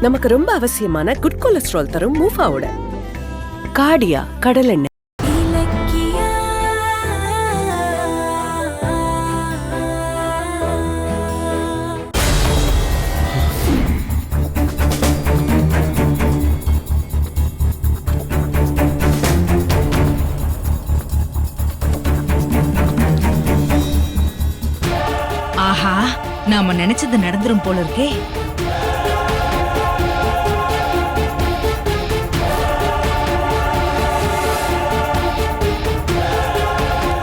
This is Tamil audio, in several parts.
நமக்கு ரொம்ப அவசியமான குட் கொலஸ்ட்ரால் தரும் மூஃபாவோட கார்டியா கடலெண்ணெய். ஆஹா, நாம நினைச்சது நடந்துரும் போல இருக்கே.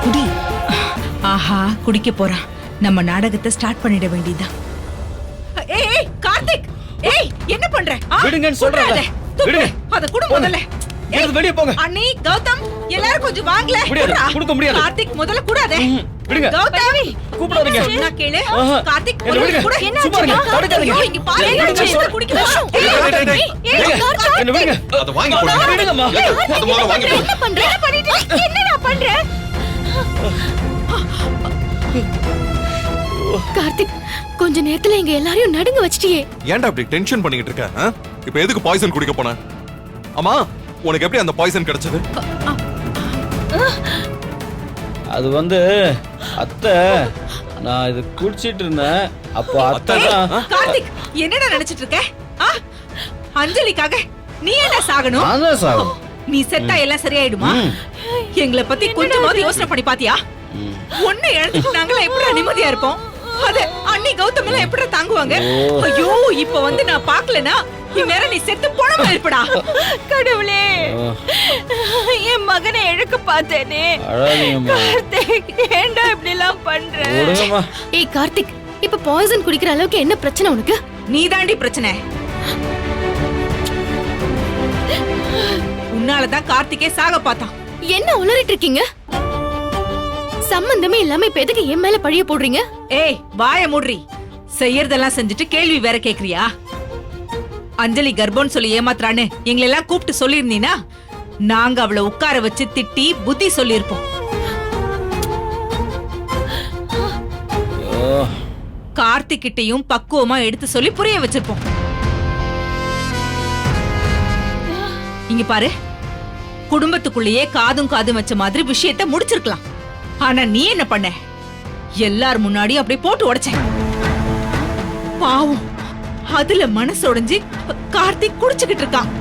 குடி. ஆஹா, குடிக்க போறான். நம்ம நாடகத்தை ஸ்டார்ட் பண்ணிட வேண்டியதுதான். ஏய் கார்த்திக், ஏய் என்ன பண்ற? விடுங்கன்னு சொல்றேன்ல. விடுங்க. அத குடு முதல்ல. வெளிய போங்க. அண்ணி, கௌதம் எல்லாரும் கொஞ்சம் வாங்கல. கொடுக்க முடியாது. கார்த்திக் முதல்ல கூடாதே. விடுங்க. கௌதம் கூப்பிடாதீங்க. சொன்னா கேளு. கார்த்திக் விடுங்க. என்ன சும்மா இருங்க. தடுக்காதீங்க. இங்க பாரு. குடிக்க என்ன விடுங்க. அத வாங்கி போடுங்க. விடுங்கம்மா. அத முதல்ல வாங்கி போடுங்க. என்ன பண்ற? என்னடா பண்ற? கார்த்திக், கொஞ்ச நேரத்துல எங்க எல்லாரையும் நடுங்க வச்சிட்டியே. ஏன்டா இப்படி டென்ஷன் பண்ணிட்டு இருக்க? இப்போ எதுக்கு பாய்சன் குடிக்க போன? அம்மா, உனக்கு எப்படி அந்த பாய்சன் கிடைச்சது? அது வந்து அத்தை, நான் இது குடிச்சிட்டு இருந்தேன். அப்போ அத்தை தான். கார்த்திக், என்னடா நினைச்சிட்டு இருக்க? அஞ்சலிக்காக நீ என்ன சாகணும்? நான் தான் சாகணும். நீ செத்தா எல்லாம் சரியாயிடுமா? எங்களை பத்தி கொஞ்சமாவது யோசனை பண்ணி பாத்தியா? ஒண்ணு இழந்துட்டு நாங்கள எப்படி நிம்மதியா இருப்போம்? அத அண்ணி கௌதம் எல்லாம் எப்படி தாங்குவாங்க? ஐயோ, இப்ப வந்து நான் பாக்கலனா இந்நேரம் நீ செத்து போனமா இருப்படா. கடவுளே, என் மகனை இழக்க பார்த்தேனே. கார்த்திக், ஏன்டா இப்படி எல்லாம் பண்ற? ஏய் கார்த்திக், இப்ப பாய்சன் குடிக்கிற அளவுக்கு என்ன பிரச்சனை உனக்கு? நீ தாண்டி பிரச்சனை. உன்னாலதான் கார்த்திகே சாக பார்த்தான். என்ன உளறிட்டு இருக்கீங்க? சம்பந்தமே இல்லாம இப்ப எதுக்கு என் மேல பழிய போடுறீங்க? ஏய், வாய மூடுறி. செய்யறதெல்லாம் செஞ்சுட்டு கேள்வி வேற கேக்குறியா? அஞ்சலி கர்ப்பம்னு சொல்லி ஏமாத்துறான்னு எங்களை எல்லாம் கூப்பிட்டு சொல்லிருந்தீனா நாங்க அவளை உட்கார வச்சு திட்டி புத்தி சொல்லிருப்போம். கார்த்திக் கிட்டையும் பக்குவமா எடுத்து சொல்லி புரிய வச்சிருப்போம். இங்க பாரு, குடும்பத்துக்குள்ளேயே காதும் காதும் வச்ச மாதிரி விஷயத்த முடிச்சிருக்கலாம். ஆனா நீ என்ன பண்ண? எல்லார் முன்னாடியும் அப்படியே போட்டு உடைச்ச. பாவம், அதுல மனசு உடைஞ்சு கார்த்திக் குடிச்சுக்கிட்டு இருக்கான்.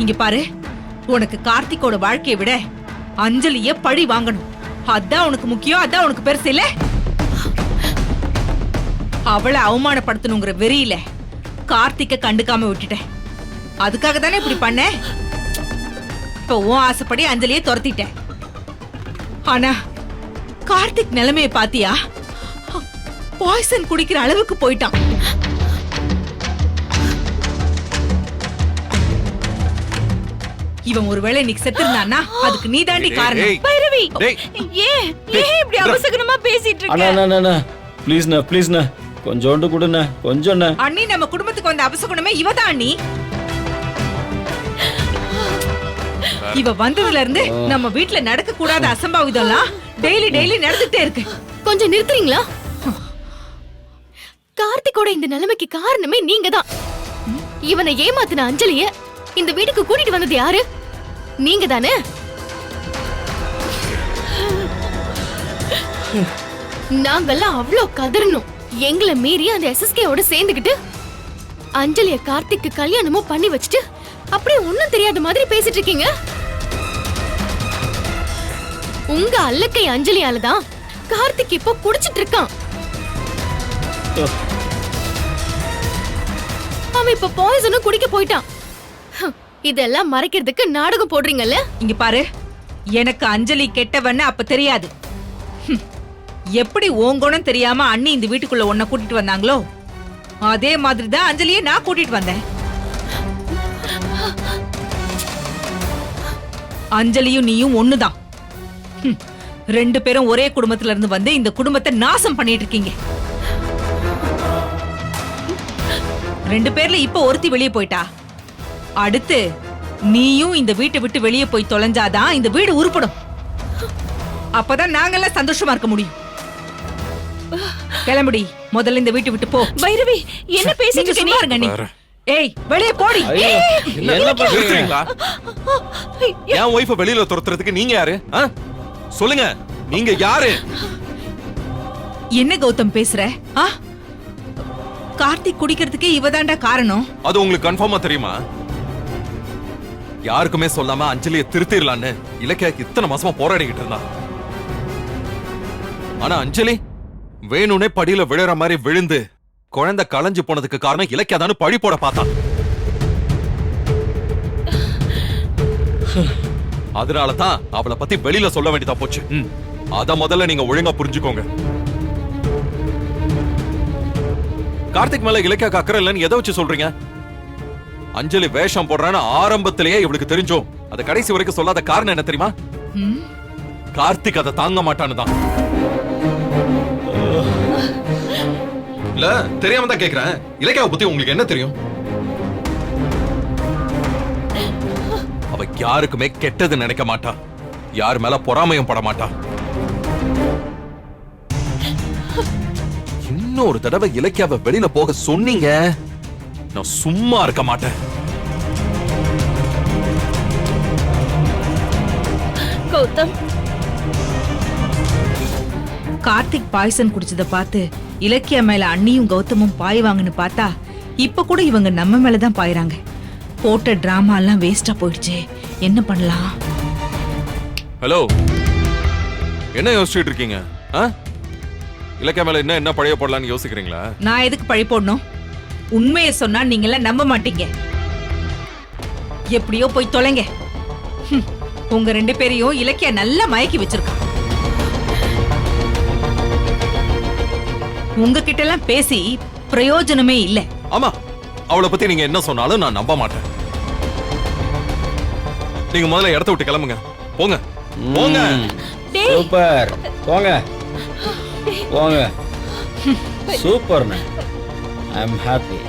இங்க பாரு, உனக்கு கார்த்திக்கோட வாழ்க்கையை விட அஞ்சலிய பழி வாங்கணும். அதான் உனக்கு முக்கியம், அதான் உனக்கு பெருசு இல்ல. அவளை அவமானப்படுத்தணுங்கிற வெறியில கார்த்திக்க கண்டுக்காம விட்டுட்டேன். அதுக்காக தானே இப்படி பண்ண. இப்ப உன் ஆசைப்படி அஞ்சலியை துரத்திட்டேன். ஆனா கார்த்திக் நிலைமையை பாத்தியா? பாய்சன் குடிக்கிற அளவுக்கு போயிட்டான். இவன் ஒருவேளை இன்னைக்கு செத்துருந்தான்னா அதுக்கு நீ தாண்டி காரணம். பைரவி, ஏன் இப்படி அவசகரமா பேசிட்டு இருக்க? ப்ளீஸ்ண்ணா, ப்ளீஸ்ண்ணா, கொஞ்சோண்டு கொடுண்ணா, கொஞ்சம்ண்ணா. அண்ணி, நம்ம குடும்பத்துக்கு வந்த அவசகுணமே இவதான் அண்ணி. இவ வந்ததுல இருந்து நம்ம வீட்டுல நடக்க கூடாத அசம்பாவிதம்லாம் டெய்லி நடந்துட்டே இருக்கு. கொஞ்சம் நிறுத்துறீங்களா? கார்த்திகோட இந்த நிலைமைக்கு காரணமே நீங்க தான். இவனை ஏமாத்தின அஞ்சலிய இந்த வீட்டுக்கு கூட்டிட்டு வந்தது யாரு? நீங்க தானே? நாங்கெல்லாம் அவ்வளோ கதறணும். எங்களை மீறி அந்த எஸ்எஸ்கேவோட சேர்ந்துக்கிட்டு அஞ்சலிய கார்த்திக்கு கல்யாணமும் பண்ணி வச்சுட்டு அப்படியே ஒண்ணும் தெரியாத மாதிரி பேசிட்டு இருக்கீங்க. உங்க அல்லக்கை அஞ்சலியாலதான் கார்த்திக் இப்போ குடிச்சிட்டு இருக்கான். அவன் இப்ப பாய்சனும் குடிக்க போயிட்டான். இதெல்லாம் மறைக்கிறதுக்கு நாடகம் போடுறீங்கல்ல? இங்க பாரு, எனக்கு அஞ்சலி கெட்டவன்னு அப்ப தெரியாது. எப்படி ஓங்கோணும் தெரியாம அண்ணி இந்த வீட்டுக்குள்ள உன்னை கூட்டிட்டு வந்தாங்களோ அதே மாதிரி தான் அஞ்சலியை நான் கூட்டிட்டு வந்தேன். அஞ்சலியும் நீயும் ஒண்ணுதான். ரெண்டு பேரும் ஒரே குடும்பத்துல இருந்து வந்து இந்த குடும்பத்தை நாசம் பண்ணிட்டு இருக்கீங்க. ரெண்டு பேர்ல இப்ப ஒருத்தி வெளியே போயிட்டா, அடுத்து நீயும் இந்த வீட்டை விட்டு வெளியே போய் தொலைஞ்சாதான் இந்த வீடு உருப்படும். அப்பதான் நாங்கெல்லாம் சந்தோஷமா இருக்க முடியும். கிளம்புடி. முதல்ல இந்த வீட்டை விட்டு போ. பைரவி என்ன பேசிட்டு நீங்க இருக்க சும்மா இருங்க நீ. ஏய் வெளியே போடி. ஐயோ என்ன பண்றீங்க நிறுத்துறீங்களா? என் ஒய்ஃப வெளியில துரத்துறதுக்கு நீங்க யாரு? சொல்லுங்க, நீங்க யாரு? என்ன கௌதம் பேசுற? கார்த்திக் குடிக்கிறதுக்கு இவதாண்டா காரணம். அது உங்களுக்கு கன்ஃபார்மா தெரியுமா? யாருக்குமே சொல்லாம அஞ்சலியை திருத்திடலான்னு இலக்கியா இத்தனை மாசமா போராடிக்கிட்டு இருந்தா. ஆனா அஞ்சலி வேணும்னே படியில விழுற மாதிரி விழுந்து குழந்தை களைஞ்சு போனதுக்கு காரணம் இலக்கியா தானு பழி போட பார்த்தான். அதனாலதான் அவளை பத்தி வெளியில சொல்ல வேண்டியதா போச்சு. அத முதல்ல நீங்க ஒழுங்கா புரிஞ்சுக்கோங்க. கார்த்திக் மேல இலக்கியா அக்கறை இல்லைன்னு எதை வச்சு சொல்றீங்க? அஞ்சலி வேஷம் போடுறான்னு ஆரம்பத்திலேயே இவளுக்கு தெரிஞ்சோம். அத கடைசி வரைக்கும் சொல்லாத காரணம் என்ன தெரியுமா? கார்த்திக் அதை தாங்க மாட்டான்னு தான். இல்ல தெரியாம தான் கேக்குறேன். இலக்கியாவை பத்தி உங்களுக்கு என்ன தெரியும்? அவ யாருக்குமே கெட்டது நினைக்க மாட்டா. யார் மேல பொறாமையும் பட மாட்டா. இன்னொரு தடவை இலக்கியாவை வெளியில போக சொன்னீங்க, நான் சும்மா இருக்க மாட்டேன். கௌதம், கார்த்திக் பாய்சன் குடிச்சத பார்த்து இலக்கியா மேல அண்ணியும் கௌதமும் பாய்வாங்கன்னு பார்த்தா இப்ப கூட இவங்க நம்ம மேலதான் பாயுறாங்க. போட்ட டிராமா எல்லாம் வேஸ்டா போயிடுச்சு. என்ன பண்ணலாம்? ஹலோ, என்ன யோசிச்சுட்டு இருக்கீங்க? இலக்கியா மேல என்ன பழைய போடலான்னு யோசிக்கிறீங்களா? நான் எதுக்கு பழி போடணும்? உண்மையை சொன்னா நீங்க எல்லாம் நம்ப மாட்டீங்க. எப்படியோ போய் தொலைங்க. உங்க ரெண்டு பேரையும் இலக்கியா நல்லா மயக்கி வச்சிருக்கா. உங்ககிட்ட எல்லாம் பேசி பிரயோஜனமே இல்ல. ஆமா, அவளை பத்தி நீங்க என்ன சொன்னாலும் நான் நம்ப மாட்டேன். நீங்க முதல்ல இடத்த விட்டு கிளம்புங்க. போங்க போங்க. சூப்பர், போங்க போங்க. சூப்பர்ண்ணே, ஐ அம் ஹாப்பி.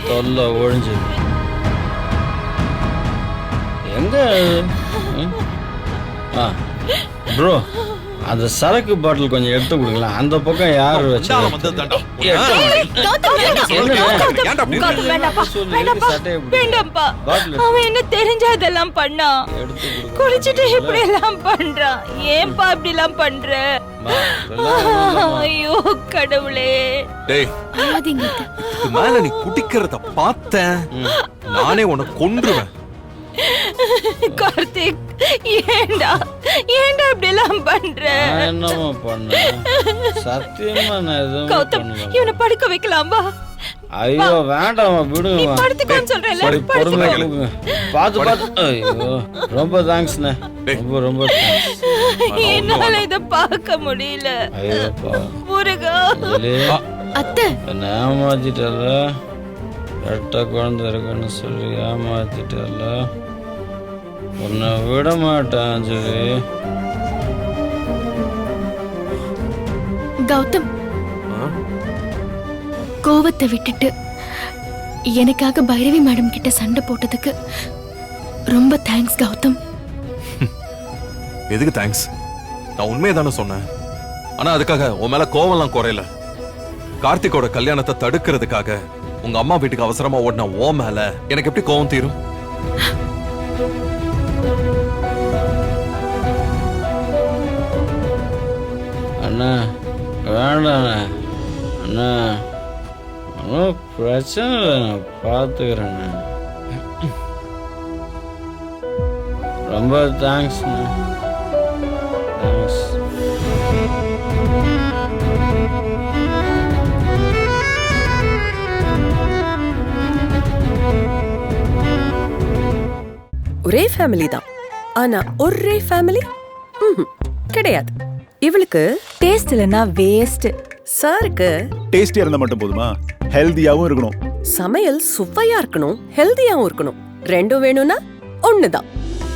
தொல்லை ஒழிஞ்சு எங்க ப்ரோ, அந்த சரக்கு பாட்டில் கொஞ்சம் எடுத்து கொடுங்களா? அந்த பக்கம் யார் வச்சு வேண்டாம்ப்பா. அவன் என்ன தெரிஞ்சாதெல்லாம் பண்ணா? குடிச்சிட்டு இப்படி எல்லாம் பண்றான். ஏன்பா இப்படி எல்லாம் பண்ற? ஐயோ கடவுளே. டேய், இதுக்கு மேல நீ குடிக்கிறத பார்த்தேன் நானே உன்னை கொன்றுவேன். கார்த்திக், ஏண்டா இப்படி எல்லாம் பண்ற? என்னமா பண்ண? சத்தியமா நான் எதுவும் கௌதம், இவனை படுக்க வைக்கலாமா? ஐயோ வேண்டாம், விடுங்க. நீ படுத்துக்கன்னு சொல்றேன்ல, பொறுமையா கொடுங்க. பாத்து. ஐயோ ரொம்ப தேங்க்ஸ்ண்ணே, ரொம்ப ரொம்ப தேங்க்ஸ். என்னால இத பார்க்க முடியல. ஐயோப்பா முருகா. அத்தை, என்ன ஏமாத்திட்டல. ரெட்ட குழந்தை இருக்குன்னு சொல்லி ஏமாத்திட்டல. உன்னை விட மாட்டேன் அஞ்சலி. கௌதம், கோவத்தை விட்டுட்டு எனக்காக பைரவி மேடம் கிட்ட சண்டை போட்டதுக்கு ரொம்ப தேங்க்ஸ் கௌதம். எதுக்கு தேங்க்ஸ்? நான் உண்மையை தானே சொன்னேன். ஆனா அதுக்காக உன் மேல கோவம்லாம் குறையல. கார்த்திகோட கல்யாணத்தை தடுக்கிறதுக்காக உங்க அம்மா வீட்டுக்கு அவசரமா ஓடின ஓ மேல எனக்கு எப்படி கோவம் தீரும்? அண்ணா வேண்டாண்ண அண்ணா, ஒன்றும் பிரச்சனை இல்லை, நான் பார்த்துக்கிறேண்ணே. ரொம்ப தேங்க்ஸ்ண்ணா, தேங்க்ஸ். ஒரே ஃபேமிலி தான், ஆனா ஒரே ஃபேமிலி கிடையாது. இவளுக்கு டேஸ்ட் இல்லனா வேஸ்ட். சாருக்கு டேஸ்டியா இருந்தா மட்டும் போதுமா? ஹெல்தியாவும் இருக்கணும். சமையல் சுவையா இருக்கணும், ஹெல்தியாவும் இருக்கணும். ரெண்டும் வேணும்னா ஒண்ணுதான்.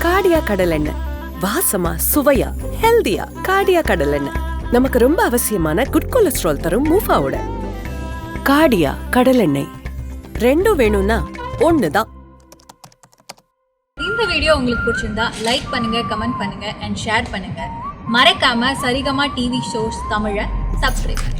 காடியா கடல் எண்ணெய், வாசமா சுவையா ஹெல்தியா காடியா கடல் எண்ணெய். நமக்கு ரொம்ப அவசியமான குட் கொலஸ்ட்ரால் தரும் மூஃபாவோட காடியா கடல் எண்ணெய். ரெண்டும் வேணும்னா ஒண்ணுதான். இந்த வீடியோ உங்களுக்கு பிடிச்சிருந்தா லைக் பண்ணுங்க, கமெண்ட் பண்ணுங்க அண்ட் ஷேர் பண்ணுங்க. மறக்காம சரிகமா டிவி ஷோஸ் தமிழை சப்ஸ்கிரைப் பண்ணுங்க.